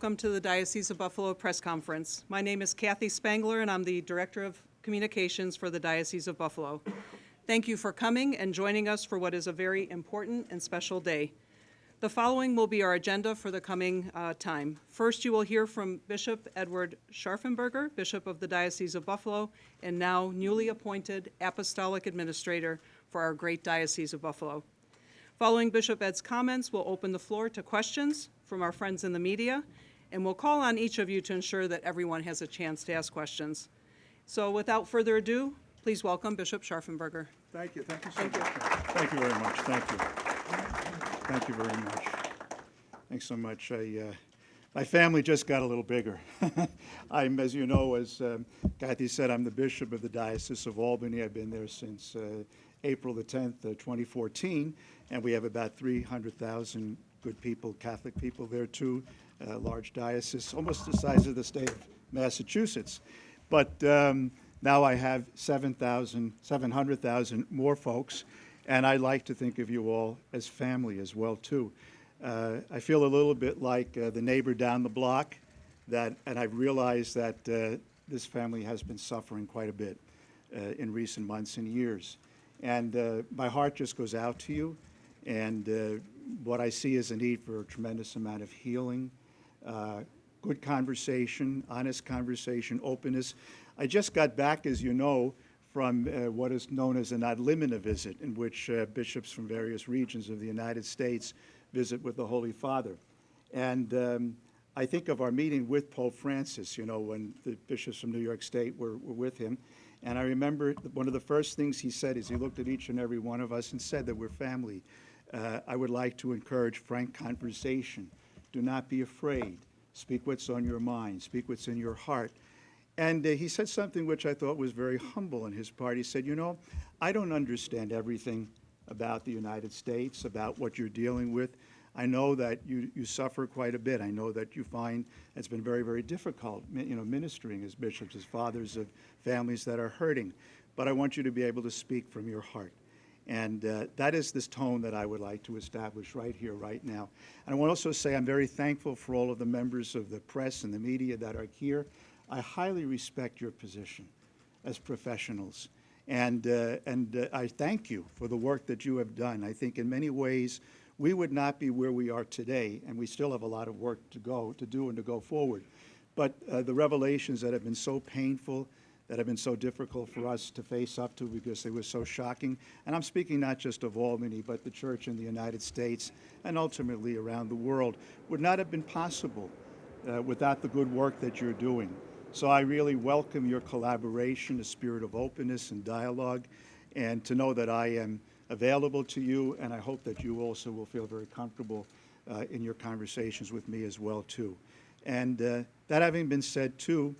welcome to the Diocese of Buffalo press conference. My name is Kathy Spangler, and I'm the Director of Communications for the Diocese of Buffalo. Thank you for coming and joining us for what is a very important and special day. The following will be our agenda for the coming time. First, you will hear from Bishop Edward Scharfenberger, Bishop of the Diocese of Buffalo, and now newly appointed Apostolic Administrator for our great Diocese of Buffalo. Following Bishop Ed's comments, we'll open the floor to questions from our friends in the media, and we'll call on each of you to ensure that everyone has a chance to ask questions. So without further ado, please welcome Bishop Scharfenberger. Thank you. Thank you so much. Thank you very much. Thank you. Thank you very much. Thanks so much. My family just got a little bigger. I'm, as you know, as Kathy said, I'm the Bishop of the Diocese of Albany. I've been there since April the 10th, 2014, and we have about 300,000 good people, Catholic people there too, large diocese, almost the size of the state of Massachusetts. But now I have 700,000 more folks, and I like to think of you all as family as well too. I feel a little bit like the neighbor down the block, and I've realized that this family has been suffering quite a bit in recent months and years. And my heart just goes out to you, and what I see is a need for a tremendous amount of healing, good conversation, honest conversation, openness. I just got back, as you know, from what is known as an ad limina visit, in which bishops from various regions of the United States visit with the Holy Father. And I think of our meeting with Pope Francis, you know, when the bishops from New York State were with him. And I remember one of the first things he said is he looked at each and every one of us and said that we're family. I would like to encourage frank conversation. Do not be afraid. Speak what's on your mind. Speak what's in your heart. And he said something which I thought was very humble on his part. He said, you know, I don't understand everything about the United States, about what you're dealing with. I know that you suffer quite a bit. I know that you find it's been very, very difficult, you know, ministering as bishops, as fathers of families that are hurting. But I want you to be able to speak from your heart. And that is this tone that I would like to establish right here, right now. And I want to also say I'm very thankful for all of the members of the press and the media that are here. I highly respect your position as professionals. And I thank you for the work that you have done. I think in many ways we would not be where we are today, and we still have a lot of work to do and to go forward. But the revelations that have been so painful, that have been so difficult for us to face up to because they were so shocking. And I'm speaking not just of Albany, but the church in the United States and ultimately around the world, would not have been possible without the good work that you're doing. So I really welcome your collaboration, a spirit of openness and dialogue, and to know that I am available to you, and I hope that you also will feel very comfortable in your conversations with me as well too. And that having been said too,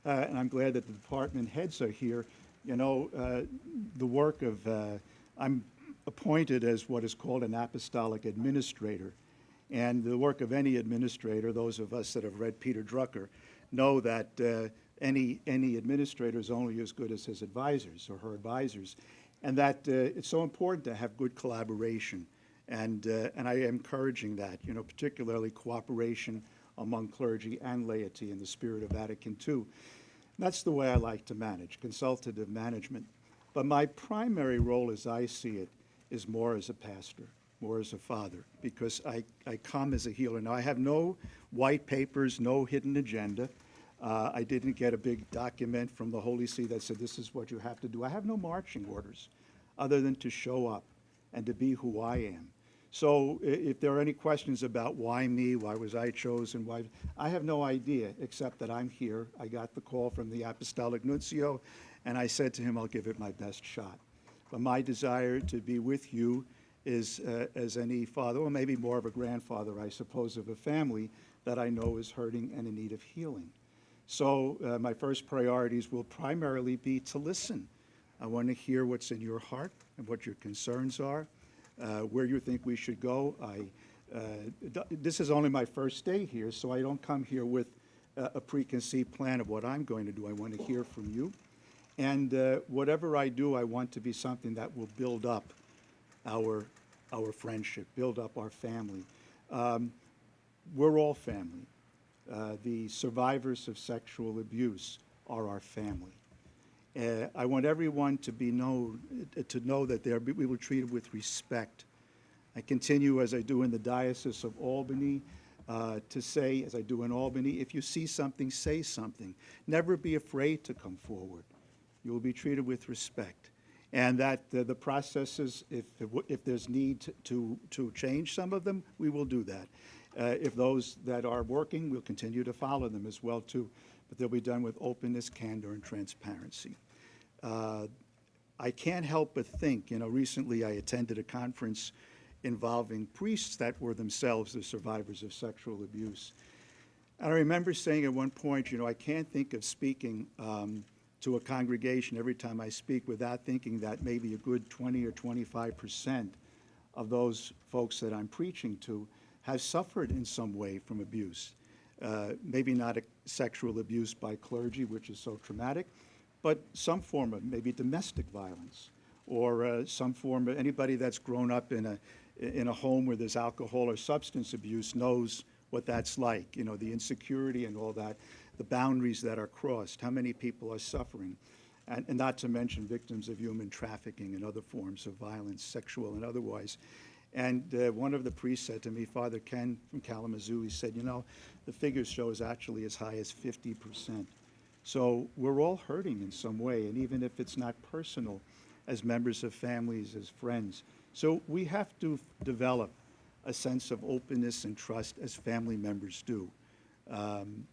and I'm glad that the department heads are here. You know, the work of, I'm appointed as what is called an apostolic administrator. And the work of any administrator, those of us that have read Peter Drucker, know that any administrator is only as good as his advisors or her advisors. And that it's so important to have good collaboration. And I am encouraging that, you know, particularly cooperation among clergy and laity in the spirit of Vatican II. That's the way I like to manage, consultative management. But my primary role, as I see it, is more as a pastor, more as a father, because I come as a healer. Now, I have no white papers, no hidden agenda. I didn't get a big document from the Holy See that said, this is what you have to do. I have no marching orders other than to show up and to be who I am. So if there are any questions about why me, why was I chosen, why, I have no idea, except that I'm here. I got the call from the Apostolic Nuncio, and I said to him, I'll give it my best shot. But my desire to be with you is, as any father, or maybe more of a grandfather, I suppose, of a family that I know is hurting and in need of healing. So my first priorities will primarily be to listen. I want to hear what's in your heart and what your concerns are. Where you think we should go. This is only my first day here, so I don't come here with a preconceived plan of what I'm going to do. I want to hear from you. And whatever I do, I want to be something that will build up our friendship, build up our family. We're all family. the survivors of sexual abuse are our family. I want everyone to know that we will treat them with respect. I continue, as I do in the Diocese of Albany, to say, as I do in Albany, if you see something, say something. Never be afraid to come forward. You will be treated with respect. And that the processes, if there's need to change some of them, we will do that. If those that are working, we'll continue to follow them as well, too. But they'll be done with openness, candor, and transparency. I can't help but think, recently I attended a conference involving priests that were themselves the survivors of sexual abuse. And I remember saying at one point, I can't think of speaking to a congregation every time I speak without thinking that maybe a good 20 or 25% of those folks that I'm preaching to have suffered in some way from abuse. Maybe not a sexual abuse by clergy, which is so traumatic, but some form of maybe domestic violence, or some form of anybody that's grown up in a home where there's alcohol or substance abuse knows what that's like, the insecurity and all that, the boundaries that are crossed, how many people are suffering, and not to mention victims of human trafficking and other forms of violence, sexual and otherwise. And one of the priests said to me, Father Ken from Kalamazoo, he said, the figures show is actually as high as 50%. So we're all hurting in some way, and even if it's not personal, as members of families, as friends. So we have to develop a sense of openness and trust as family members do, and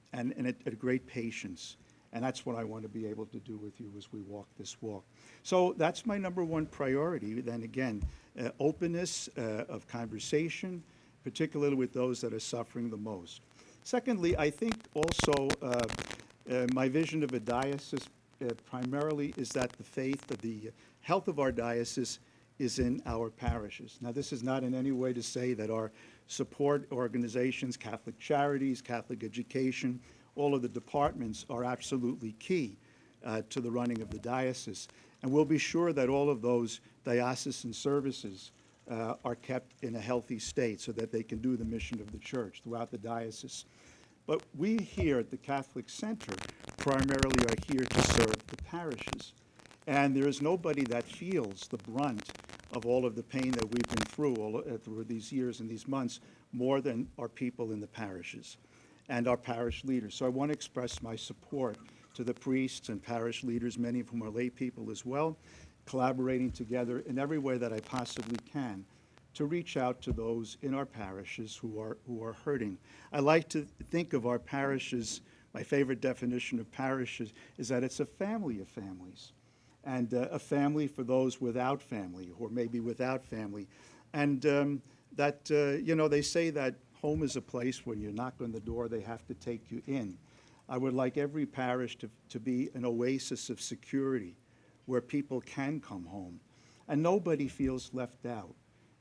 a great patience. And that's what I want to be able to do with you as we walk this walk. So that's my number one priority. Then again, openness of conversation, particularly with those that are suffering the most. Secondly, I think also my vision of a diocese primarily is that the faith of the health of our diocese is in our parishes. Now, this is not in any way to say that our support organizations, Catholic Charities, Catholic Education, all of the departments are absolutely key to the running of the diocese. And we'll be sure that all of those diocesan services are kept in a healthy state so that they can do the mission of the church throughout the diocese. But we here at the Catholic Center primarily are here to serve the parishes. And there is nobody that feels the brunt of all of the pain that we've been through through these years and these months more than our people in the parishes and our parish leaders. So I want to express my support to the priests and parish leaders, many of whom are lay people as well, collaborating together in every way that I possibly can to reach out to those in our parishes who are hurting. I like to think of our parishes, my favorite definition of parishes is that it's a family of families, and a family for those without family, or maybe without family. And they say that home is a place when you knock on the door, they have to take you in. I would like every parish to be an oasis of security where people can come home and nobody feels left out.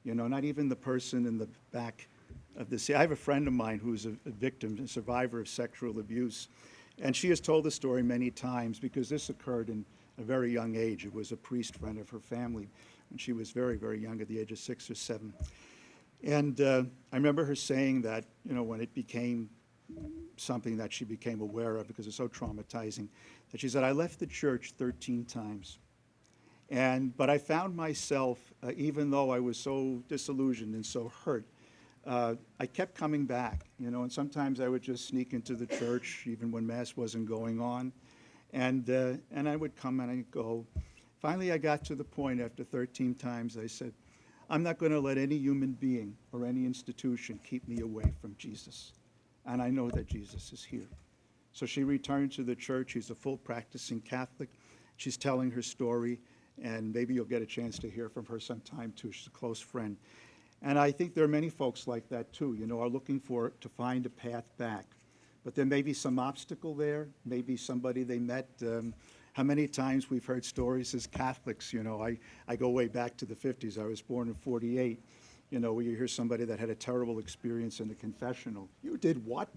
Not even the person in the back of the seat. I have a friend of mine who's a victim, a survivor of sexual abuse, and she has told the story many times because this occurred in a very young age. It was a priest friend of her family when she was very, very young, at the age of 6 or 7. And I remember her saying that, when it became something that she became aware of because it's so traumatizing, that she said, I left the church 13 times. But I found myself, even though I was so disillusioned and so hurt, I kept coming back, and sometimes I would just sneak into the church even when Mass wasn't going on. And I would come and I'd go. Finally, I got to the point after 13 times, I said, I'm not going to let any human being or any institution keep me away from Jesus. And I know that Jesus is here. So she returned to the church. She's a full practicing Catholic. She's telling her story, and maybe you'll get a chance to hear from her sometime too. She's a close friend. And I think there are many folks like that too, are looking to find a path back. But there may be some obstacle there, maybe somebody they met. How many times we've heard stories as Catholics, I go way back to the 50s. I was born in 48, where you hear somebody that had a terrible experience in the confessional. You did what?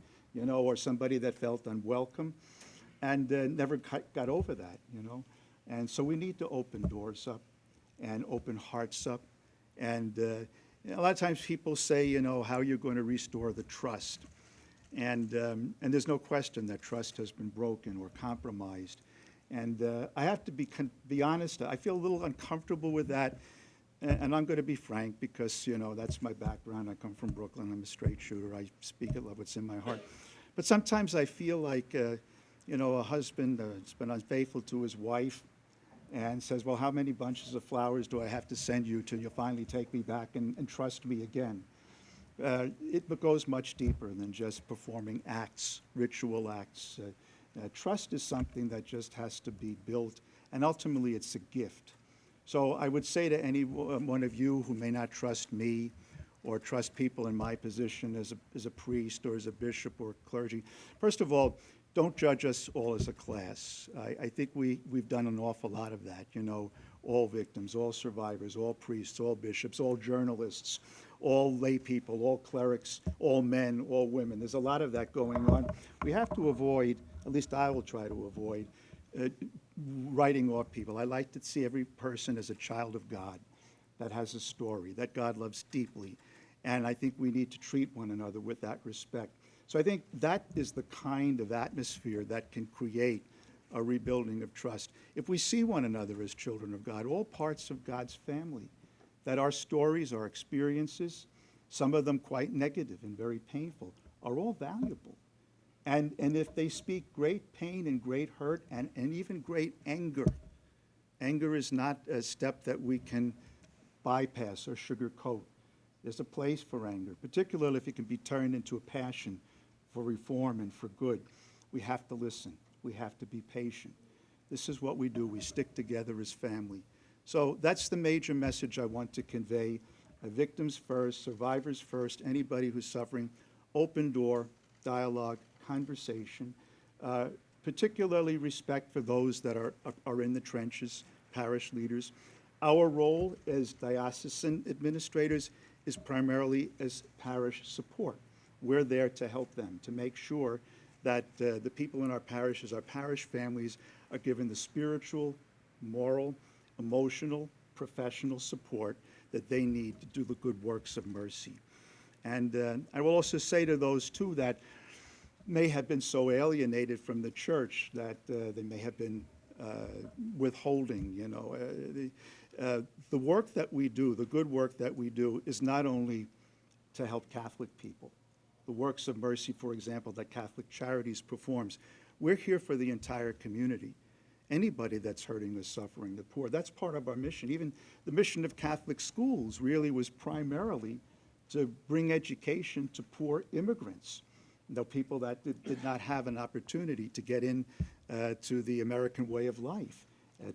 Or somebody that felt unwelcome and never got over that, And so we need to open doors up and open hearts up. And a lot of times people say, how you're going to restore the trust. And there's no question that trust has been broken or compromised. And I have to be honest, I feel a little uncomfortable with that. And I'm going to be frank because, that's my background. I come from Brooklyn. I'm a straight shooter. I speak it what's in my heart. But sometimes I feel like, a husband has been unfaithful to his wife and says, well, how many bunches of flowers do I have to send you till you finally take me back and trust me again? It goes much deeper than just performing acts, ritual acts. Trust is something that just has to be built, and ultimately it's a gift. So I would say to any one of you who may not trust me or trust people in my position as a priest or as a bishop or clergy, first of all, don't judge us all as a class. I think we've done an awful lot of that, all victims, all survivors, all priests, all bishops, all journalists, all lay people, all clerics, all men, all women. There's a lot of that going on. We have to avoid, at least I will try to avoid, writing off people. I like to see every person as a child of God that has a story, that God loves deeply. And I think we need to treat one another with that respect. So I think that is the kind of atmosphere that can create a rebuilding of trust. If we see one another as children of God, all parts of God's family, that our stories, our experiences, some of them quite negative and very painful, are all valuable. And if they speak great pain and great hurt and even great anger, anger is not a step that we can bypass or sugarcoat. There's a place for anger, particularly if it can be turned into a passion for reform and for good. We have to listen. We have to be patient. This is what we do. We stick together as family. So that's the major message I want to convey. Victims first, survivors first, anybody who's suffering, open door, dialogue, conversation, particularly respect for those that are in the trenches, parish leaders. Our role as diocesan administrators is primarily as parish support. We're there to help them, to make sure that the people in our parishes, our parish families, are given the spiritual, moral, emotional, professional support that they need to do the good works of mercy. And I will also say to those, too, that may have been so alienated from the church that they may have been withholding, the work that we do, the good work that we do, is not only to help Catholic people. The works of mercy, for example, that Catholic Charities performs. We're here for the entire community. Anybody that's hurting, the suffering, the poor, that's part of our mission. Even the mission of Catholic schools really was primarily to bring education to poor immigrants, people that did not have an opportunity to get in to the American way of life,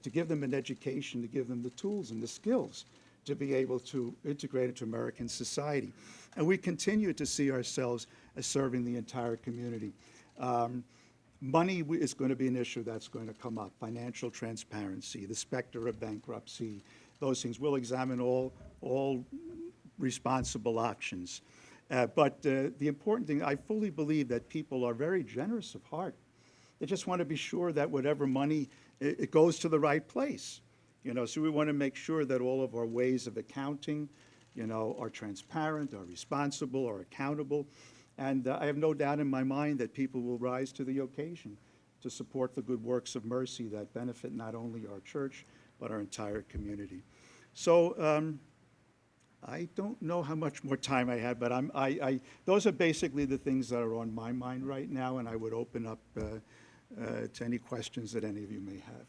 to give them an education, to give them the tools and the skills to be able to integrate into American society. And we continue to see ourselves as serving the entire community. Money is going to be an issue that's going to come up. Financial transparency, the specter of bankruptcy, those things. We'll examine all responsible options. But the important thing, I fully believe that people are very generous of heart. They just want to be sure that whatever money, it goes to the right place. So we want to make sure that all of our ways of accounting, are transparent, are responsible, are accountable. And I have no doubt in my mind that people will rise to the occasion to support the good works of mercy that benefit not only our church, but our entire community. So I don't know how much more time I have, but those are basically the things that are on my mind right now, and I would open up to any questions that any of you may have.